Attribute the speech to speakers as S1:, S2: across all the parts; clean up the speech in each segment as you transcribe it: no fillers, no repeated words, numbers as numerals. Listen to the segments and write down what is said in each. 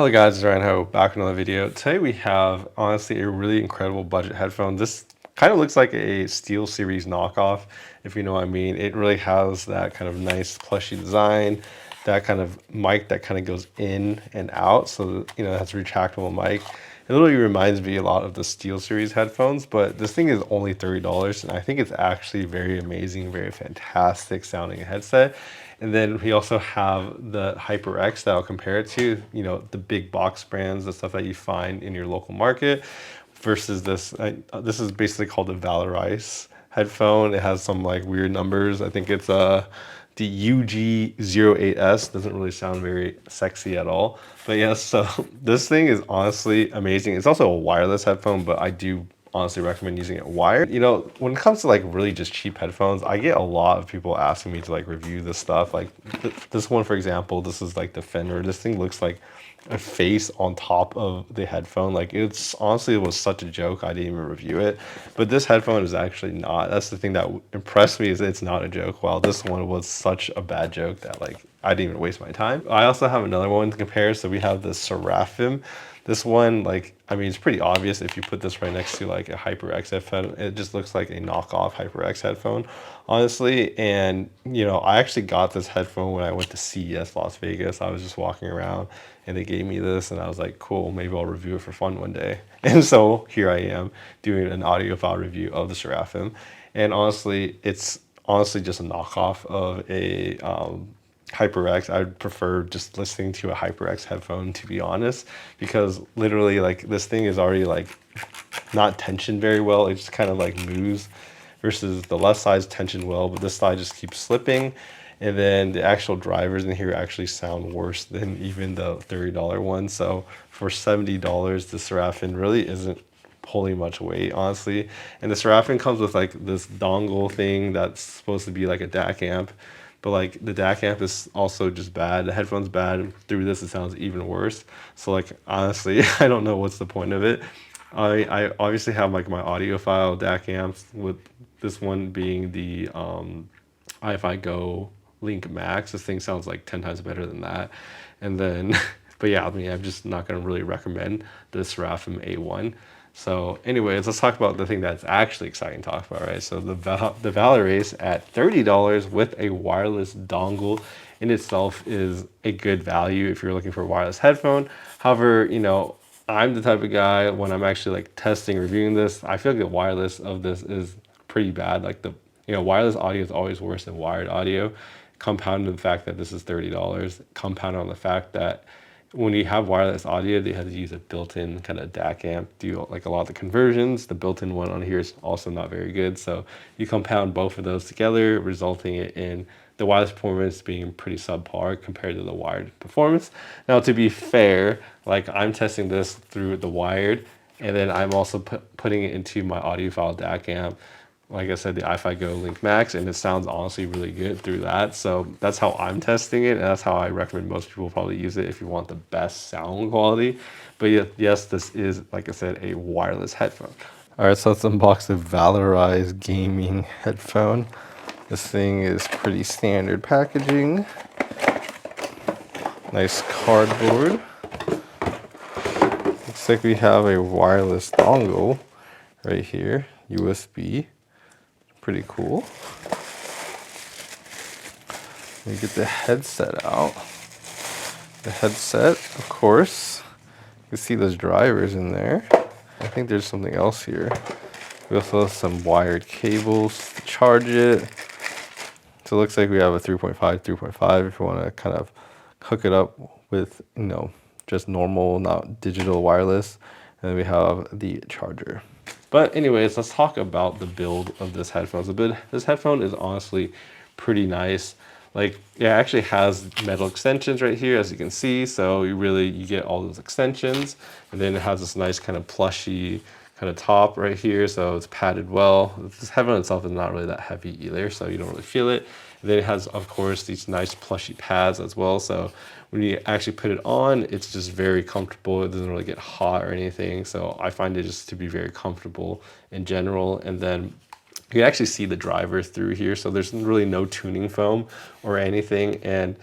S1: Hello guys, it's Ryan Ho back with another video. Today we have honestly a really incredible budget headphone. This kind of looks like a Steel Series knockoff, if you know what I mean. It really has that kind of nice plushy design, that kind of mic that kind of goes in and out. So, you know, it has a retractable mic. It literally reminds me a lot of the Steel Series headphones, but this thing is only $30 and I think it's actually very amazing, very fantastic sounding headset. And then we also have the Hyperx that I'll compare it to, you know, the big box brands, the stuff that you find in your local market versus this. This is basically called the Valorise headphone. It has some like weird numbers. I think it's the UG-08S. Doesn't really sound very sexy at all. But yes, so this thing is honestly amazing. It's also a wireless headphone, but I do honestly recommend using it wired. You know, when it comes to like really just cheap headphones, I get a lot of people asking me to like review this stuff. Like this one, for example, this is like the Fender. This thing looks like a face on top of the headphone. Like it's honestly, it was such a joke. I didn't even review it, but this headphone is actually not. That's the thing that impressed me, is it's not a joke. While this one was such a bad joke that like I didn't even waste my time. I also have another one to compare. So we have the Seraphim. This one, like, I mean, it's pretty obvious if you put this right next to like a HyperX headphone. It just looks like a knockoff HyperX headphone, honestly. And, you know, I actually got this headphone when I went to CES Las Vegas. I was just walking around and they gave me this and I was like, cool, maybe I'll review it for fun one day. And so here I am doing an audiophile review of the Seraphim. And honestly, it's honestly just a knockoff of a HyperX. I would prefer just listening to a HyperX headphone, to be honest, because literally like this thing is already like not tensioned very well. It just kind of like moves, versus the left side's tensioned well, but this side just keeps slipping. And then the actual drivers in here actually sound worse than even the $30 one. So for $70, the Seraphim really isn't pulling much weight, honestly. And the Seraphim comes with like this dongle thing that's supposed to be like a DAC amp. But like the DAC amp is also just bad. The headphone's bad. Through this, it sounds even worse. So like honestly, I don't know what's the point of it. I obviously have like my audiophile DAC amps, with this one being the Hi-Fi Go Link Max. This thing sounds like 10 times better than that. And then, but yeah, I mean, I'm just not gonna really recommend the Seraphim A1. So anyways, let's talk about the thing that's actually exciting to talk about, right? So the Valorise at $30 with a wireless dongle in itself is a good value if you're looking for a wireless headphone. However, you know, I'm the type of guy, when I'm actually like testing, reviewing this, I feel like the wireless of this is pretty bad. Like the, you know, wireless audio is always worse than wired audio, compounded on the fact that this is $30, compounded on the fact that when you have wireless audio, they have to use a built-in kind of DAC amp, do like a lot of the conversions. The built-in one on here is also not very good. So you compound both of those together, resulting in the wireless performance being pretty subpar compared to the wired performance. Now, to be fair, like I'm testing this through the wired, and then I'm also putting it into my audiophile DAC amp, like I said, the Hi-Fi Go Link Max, and it sounds honestly really good through that. So that's how I'm testing it, and that's how I recommend most people probably use it if you want the best sound quality. But yes, this is, like I said, a wireless headphone. All right, so let's unbox the Valorise gaming headphone. This thing is pretty standard packaging. Nice cardboard. Looks like we have a wireless dongle right here, USB. Pretty cool. Let me get the headset out. The headset, of course. You can see those drivers in there. I think there's something else here. We also have some wired cables to charge it. So it looks like we have a 3.5 if you want to kind of hook it up with, you know, just normal, not digital wireless. And then we have the charger. But anyways, let's talk about the build of this headphone. So this headphone is honestly pretty nice. Like, yeah, it actually has metal extensions right here, as you can see. So you get all those extensions, and then it has this nice kind of plushy kind of top right here. So it's padded well. This headphone itself is not really that heavy either, so you don't really feel it. And then it has, of course, these nice plushy pads as well. So when you actually put it on, it's just very comfortable. It doesn't really get hot or anything. So I find it just to be very comfortable in general. And then you can actually see the driver through here. So there's really no tuning foam or anything. And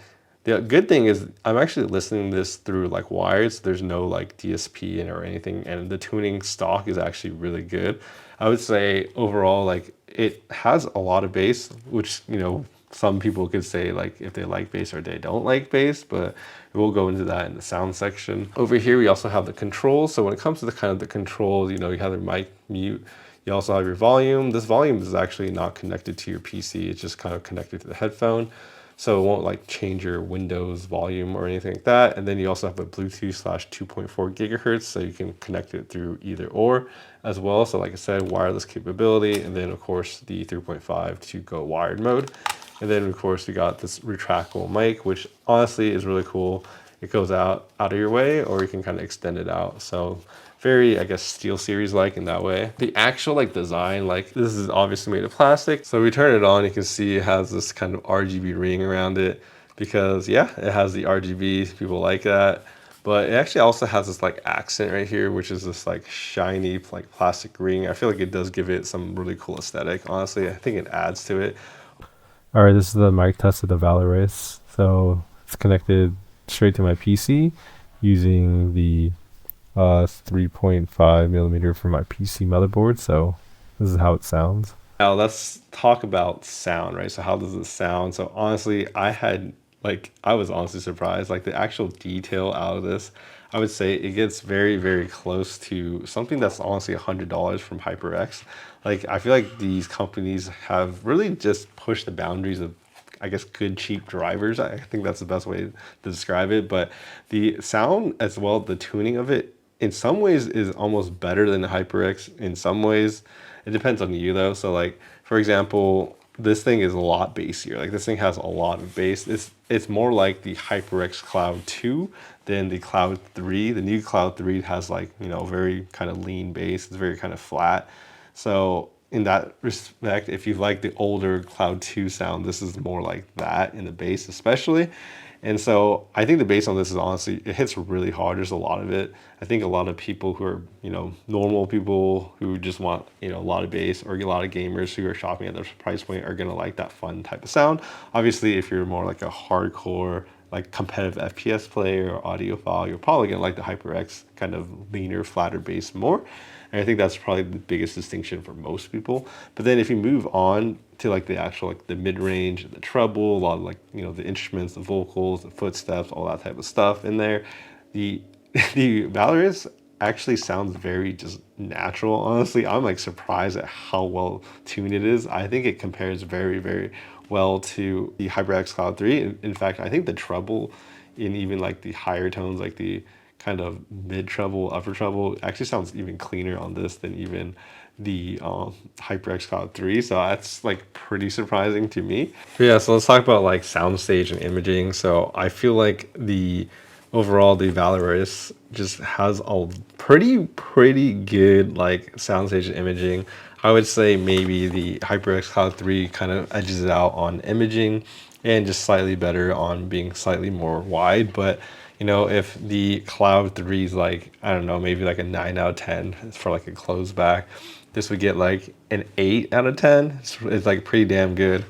S1: The good thing is I'm actually listening to this through like wires. There's no like DSP in or anything, and the tuning stock is actually really good. I would say overall, like it has a lot of bass, which, you know, some people could say like if they like bass or they don't like bass, but we'll go into that in the sound section. Over here, we also have the controls. So when it comes to the kind of the controls, you know, you have the mic, mute, you also have your volume. This volume is actually not connected to your PC. It's just kind of connected to the headphone. So it won't like change your Windows volume or anything like that. And then you also have a Bluetooth / 2.4 gigahertz. So you can connect it through either or as well. So like I said, wireless capability. And then of course the 3.5 to go wired mode. And then of course we got this retractable mic, which honestly is really cool. It goes out of your way, or you can kind of extend it out. So very, I guess, SteelSeries like in that way. The actual like design, like this is obviously made of plastic. So we turn it on, you can see it has this kind of RGB ring around it because yeah, it has the RGB, people like that. But it actually also has this like accent right here, which is this like shiny like plastic ring. I feel like it does give it some really cool aesthetic. Honestly, I think it adds to it.
S2: All right, this is the mic test of the Valorise. So it's connected straight to my PC using the 3.5 millimeter for my PC motherboard. So this is how it sounds.
S1: Now let's talk about sound, right? So how does it sound? So honestly, I was honestly surprised. Like the actual detail out of this, I would say it gets very, very close to something that's honestly $100 from Hyperx. Like I feel like these companies have really just pushed the boundaries of, I guess, good cheap drivers. I think that's the best way to describe it. But the sound as well, the tuning of it, in some ways is almost better than the HyperX. In some ways, it depends on you though. So like, for example, this thing is a lot bassier. Like this thing has a lot of bass. It's more like the HyperX Cloud 2 than the Cloud 3. The new Cloud 3 has like, you know, very kind of lean bass. It's very kind of flat. So in that respect, if you like the older Cloud 2 sound, this is more like that in the bass especially. And so I think the bass on this is honestly, it hits really hard. There's a lot of it. I think a lot of people who are, you know, normal people who just want, you know, a lot of bass, or a lot of gamers who are shopping at this price point are going to like that fun type of sound. Obviously, if you're more like a hardcore, like competitive FPS player or audiophile, you're probably going to like the HyperX kind of leaner, flatter bass more. And I think that's probably the biggest distinction for most people. But then if you move on to like the actual, like the mid-range and the treble, a lot of like, you know, the instruments, the vocals, the footsteps, all that type of stuff in there, the the Valorise actually sounds very just natural. Honestly, I'm like surprised at how well tuned it is. I think it compares very, very well to the HyperX Cloud 3. In fact, I think the treble in even like the higher tones, like the kind of mid treble, upper treble, actually sounds even cleaner on this than even the HyperX Cloud 3. So that's like pretty surprising to me. But yeah, so let's talk about like soundstage and imaging. So I feel like the overall the Valoris just has a pretty good like soundstage and imaging. I would say maybe the HyperX Cloud 3 kind of edges it out on imaging and just slightly better on being slightly more wide. But you know, if the Cloud 3 is like, I don't know, maybe like a 9 out of 10 for like a closed back, this would get like an 8 out of 10. It's like pretty damn good.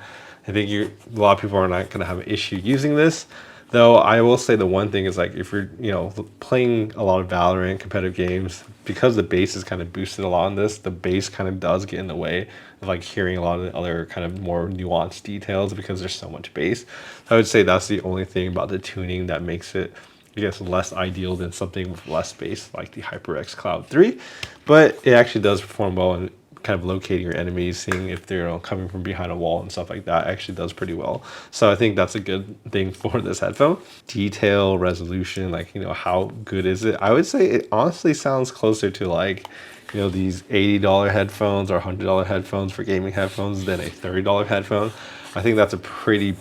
S1: I think a lot of people are not going to have an issue using this. Though I will say the one thing is like if you're, you know, playing a lot of Valorant competitive games, because the bass is kind of boosted a lot on this, the bass kind of does get in the way of like hearing a lot of the other kind of more nuanced details because there's so much bass. I would say that's the only thing about the tuning that makes it, I guess, less ideal than something with less bass like the HyperX Cloud 3. But it actually does perform well in kind of locating your enemies, seeing if they're coming from behind a wall and stuff like that actually does pretty well. So I think that's a good thing for this headphone. Detail, resolution, like, you know, how good is it? I would say it honestly sounds closer to like, you know, these $80 headphones or $100 headphones for gaming headphones than a $30 headphone. I think that's a pretty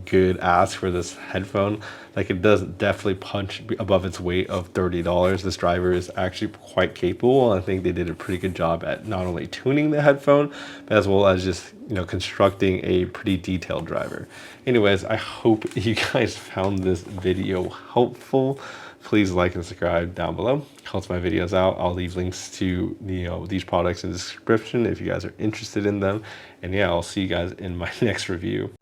S1: good ask for this headphone. Like it does definitely punch above its weight of $30. This driver is actually quite capable. I think they did a pretty good job at not only tuning the headphone, but as well as just, you know, constructing a pretty detailed driver. Anyways, I hope you guys found this video helpful. Please like and subscribe down below. Helps my videos out. I'll leave links to, you know, these products in the description if you guys are interested in them. And yeah, I'll see you guys in my next review.